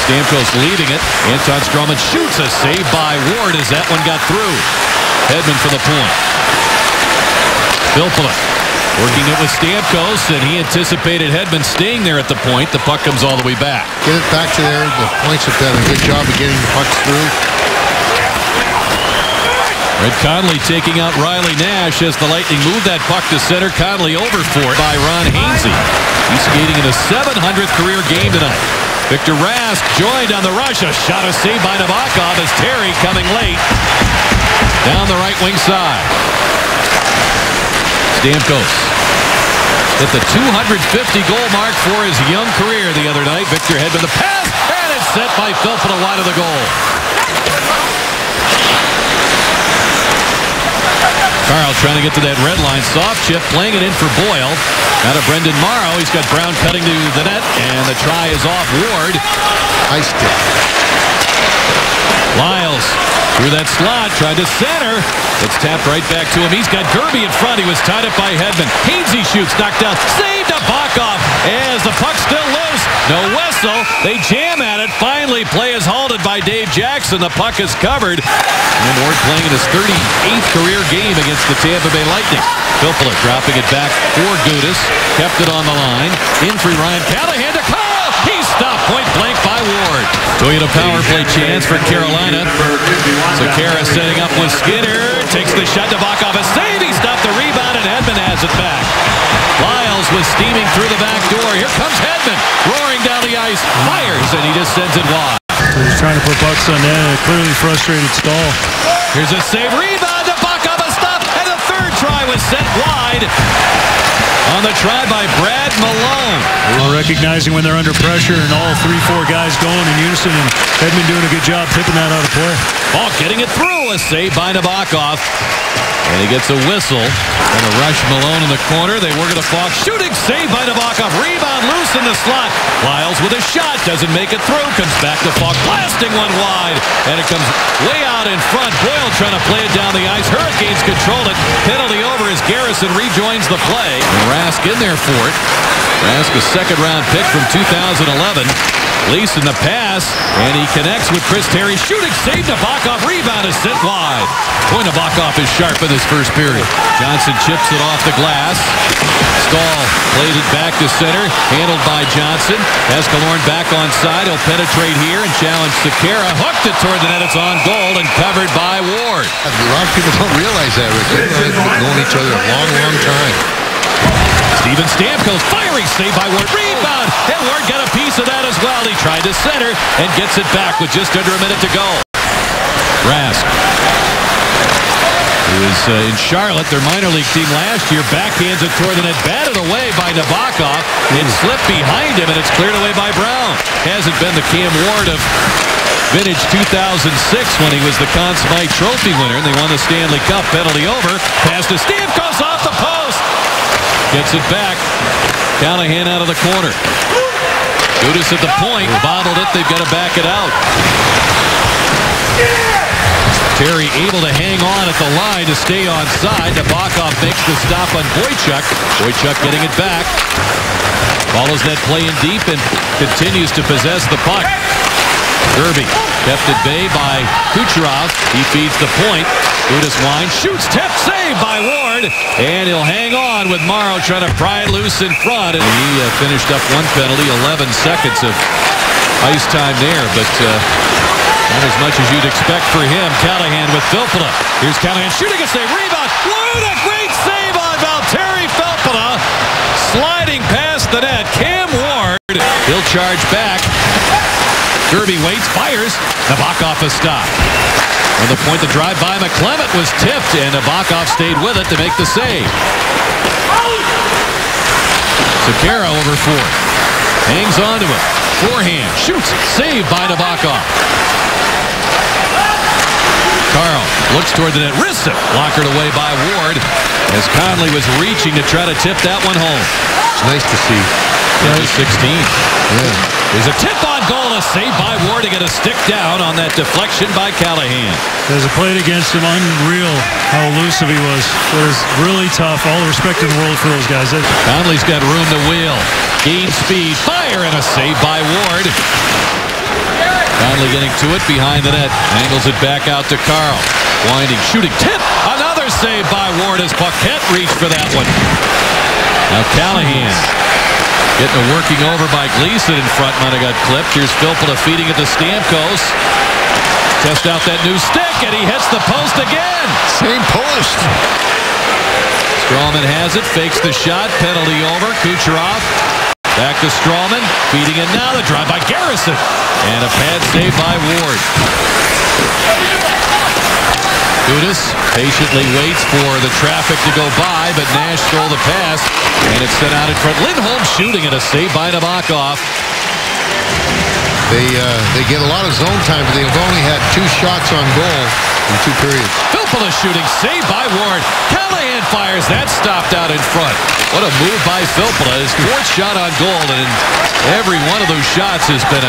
Stamkos leading it. Anton Stroman shoots. A save by Ward as that one got through. Hedman for the point. Filppula working it with Stamkos, and he anticipated Hedman staying there at the point. The puck comes all the way back. Get it back to there. The points have done a good job of getting the pucks through. Red Conley taking out Riley Nash as the Lightning move that puck to center. Conley over for it by Ron Hainsey. He's skating in a 700th career game tonight. Victor Rask joined on the rush. A shot, a save by Nabokov as Terry coming late down the right wing side. Stamkos hit the 250-goal mark for his young career the other night. Victor Hedman the pass, and it's set by Filppula wide of the goal. Carl trying to get to that red line. Soft chip, playing it in for Boyle. Out of Brendan Morrow. He's got Brown cutting to the net, and the try is off Ward. Nice stick. Lyles through that slot, tried to center. It's tapped right back to him. He's got Gerby in front. He was tied up by Hedman. Hainsey shoots, knocked down. Saved to Nabokov as the puck's still loose. No whistle. They jam at it. Finally, play is halted by Dave Jackson. The puck is covered. And Ward playing in his 38th career game against the Tampa Bay Lightning. Filppula dropping it back for Gudas. Kept it on the line. In for Ryan Callahan to Carl. He's stopped point blank by Ward. Toyota power play chance for Carolina. Sekera setting up with Skinner. Takes the shot. Nabokov a save. He stopped the rebound, and Hedman has it back. Lyles was steaming through the back door. Here comes Hedman. Roaring down the ice. Fires, and he just sends it wide. He's trying to put Bucks on net. A clearly frustrated Stahl. Here's a save. Rebound. Nabokov a stop. And the third try was sent wide. On the try by Brad Malone. Recognizing when they're under pressure and all 3-4 guys going in unison, and Hedman doing a good job tipping that out of play. Ball getting it through. A save by Nabokov. And he gets a whistle. And a rush Malone in the corner. They work at the Falk. Shooting save by Nabokov. Rebound loose in the slot. Lyles with a shot. Doesn't make it through. Comes back to Falk. Blasting one wide. And it comes way out in front. Boyle trying to play it down the ice. Hurricanes control it. Penalty over as Garrison rejoins the play. And Rask in there for it. Rask a second-round pick from 2011. Leeson the pass, and he connects with Chris Terry. Shooting save. Nabokov rebound is sent wide. Boy, Nabokov is sharp in this first period. Johnson chips it off the glass. Stahl played it back to center. Handled by Johnson. Escalorn back on side. He'll penetrate here and challenge Sekera. Hooked it toward the net. It's on goal and covered by Ward. A lot of people don't realize that, Rick. They've known each other a long, long time. Steven Stamkos firing save by Ward. Rebound. And Ward got a piece of that as well. He tried to center and gets it back with just under a minute to go. Rask, who is in Charlotte, their minor league team last year, backhands it toward the net, batted away by Nabokov. It slipped behind him, and it's cleared away by Brown. Hasn't been the Cam Ward of vintage 2006 when he was the Conn Smythe Trophy winner, and they won the Stanley Cup. Penalty over. Pass to Stamkos off the post. Gets it back. Callahan out of the corner. Gudas at the point. Bottled it. They've got to back it out. Terry able to hang on at the line to stay on side. Nabokov makes the stop on Boychuk. Boychuk getting it back. Follows that play in deep and continues to possess the puck. Gerby kept at bay by Kucherov. He feeds the point. Gudas winds, shoots, tip, save by Ward. And he'll hang on with Morrow trying to pry it loose in front. And he finished up one penalty, 11 seconds of ice time there. But not as much as you'd expect for him. Callahan with Filppula. Here's Callahan shooting a save. Rebound. What a great save on Valtteri Filppula. Sliding past the net. Cam Ward. He'll charge back. Gerby waits, fires. Nabokov a stop. On the point, the drive by McClement was tipped, and Nabokov stayed with it to make the save. Sekera over four. Hangs on to it. Forehand. Shoots. Saved by Nabokov. Carl looks toward the net. Wrists it. Blockered away by Ward as Conley was reaching to try to tip that one home. It's nice to see. 16. Yeah. There's a tip on goal. A save by Ward to get a stick down on that deflection by Callahan. As it played against him, unreal how elusive he was. It was really tough. All the respect in the world for those guys. Conley's got room to wheel. Gain speed. Fire and a save by Ward. Finally getting to it behind the net. Angles it back out to Carl. Winding, shooting, tip. Another save by Ward as Paquette reached for that one. Now Callahan getting a working over by Gleason in front. Might have got clipped. Here's Filppula feeding it to Stamkos. Test out that new stick, and he hits the post again. Same post. Strawman has it, fakes the shot, penalty over. Kucherov back to Strawman, feeding it now. The drive by Garrison, and a pad save by Ward. Gudas patiently waits for the traffic to go by, but Nash stole the pass, and it's sent out in front. Lindholm shooting, and a save by Nabokov. They get a lot of zone time, but they've only had 2 shots on goal in 2 periods. Filppula shooting, saved by Ward. Callahan fires, that stopped out in front. What a move by Filppula. His 4th shot on goal, and every one of those shots has been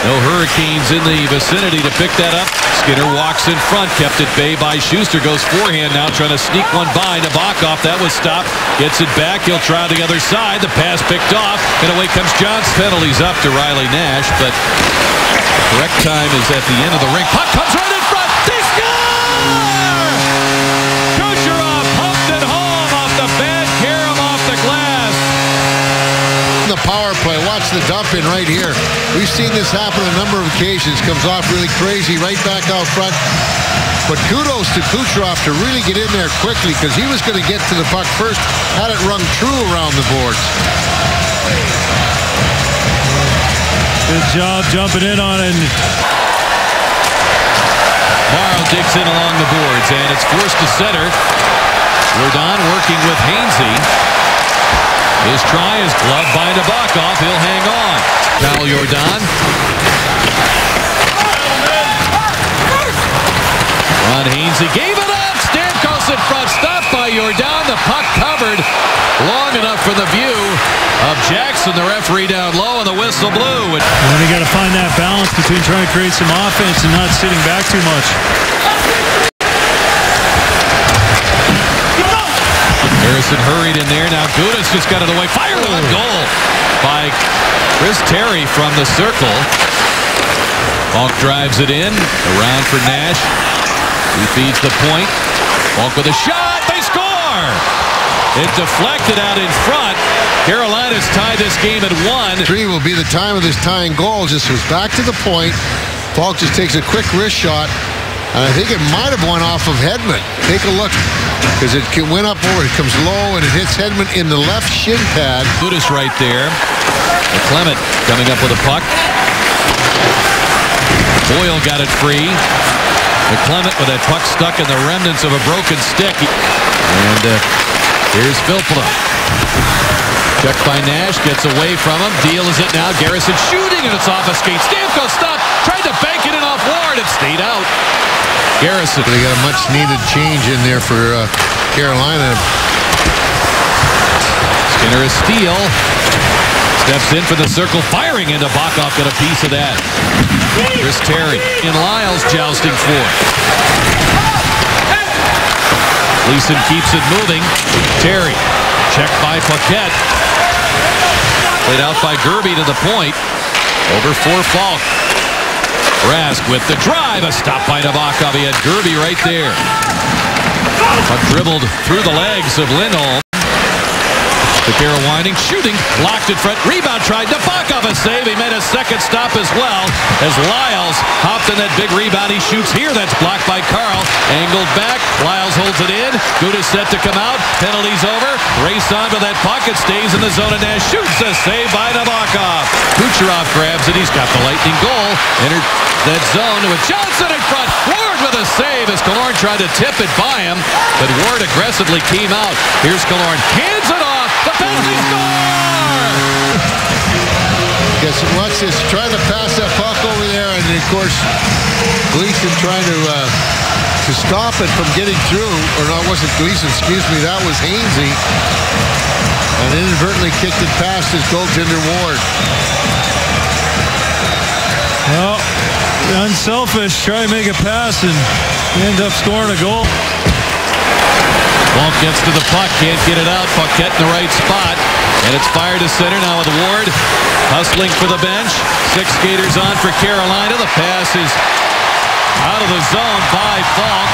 no Hurricanes in the vicinity to pick that up. Skinner walks in front, kept at bay by Schuster, goes forehand now, trying to sneak one by Nabokov. That was stopped. Gets it back. He'll try the other side. The pass picked off, and away comes Johnson. Penalties up to Riley Nash, but the correct time is at the end of the ring. Puck comes right in front. They score! Kucherov pumped it home off the bad carom off the glass. The power play. Watch the dump in right here. We've seen this happen a number of occasions. Comes off really crazy right back out front. But kudos to Kucherov to really get in there quickly, because he was going to get to the puck first. Had it rung true around the boards. Good job jumping in on it. Morrow digs in along the boards, and it's forced to center. Rodon working with Hainsey. His try is gloved by Nabokov. He'll hang on. Now Jordan. Ron Hainsey gave it up. Stamkos in front. Stopped by Jordan. The puck covered long enough for the view of Jackson, the referee down low, and the whistle blew. And you got to find that balance between trying to create some offense and not sitting back too much. Harrison hurried in there. Now Gudas just got it away. Fired on goal by Chris Terry from the circle. Falk drives it in. Around for Nash. He feeds the point. Falk with a shot. They score! It deflected out in front. Carolina's tied this game at 1. 3 will be the time of this tying goal. Just was back to the point. Falk just takes a quick wrist shot. And I think it might have went off of Hedman. Take a look, because it went up over. It comes low, and it hits Hedman in the left shin pad. Gudas right there. Clement coming up with a puck. Boyle got it free. Clement with that puck stuck in the remnants of a broken stick. And here's Filppula. Checked by Nash, gets away from him. Deals it now. Garrison shooting, and it's off a skate. Stamkos stopped, tried to bank it in off Ward. It stayed out. Garrison. They got a much-needed change in there for Carolina. Skinner is Steele. Steps in for the circle, firing into Bakov. Got a piece of that. Chris Terry and Lyles jousting for it. Gleason keeps it moving. Terry checked by Paquette. Played out by Gerby to the point. Over for Falk. Rask with the drive. A stop by Nabokov. He had Gerby right there. Puck dribbled through the legs of Lindholm. Shapiro winding, shooting, blocked in front, rebound tried, Nabokov a save, he made a second stop as well, as Lyles hopped in that big rebound, he shoots here, that's blocked by Carl, angled back, Lyles holds it in, Gudas set to come out, penalties over, race onto that puck, it stays in the zone, and Nash shoots, a save by Nabokov. Kucherov grabs it, he's got the lightning goal, entered that zone with Johnson in front, Ward with a save as Killorn tried to tip it by him, but Ward aggressively came out. Here's Killorn, hands it off, the penalty score! Guess watch this, trying to pass that puck over there, and of course Gleason trying to stop it from getting through, or no, it wasn't Gleason, excuse me, that was Hainsey, and inadvertently kicked it past his goaltender Ward. Well, unselfish, try to make a pass and end up scoring a goal. Falk gets to the puck, can't get it out. Paquette in the right spot, and it's fired to center now with Ward hustling for the bench. 6 skaters on for Carolina. The pass is out of the zone by Falk.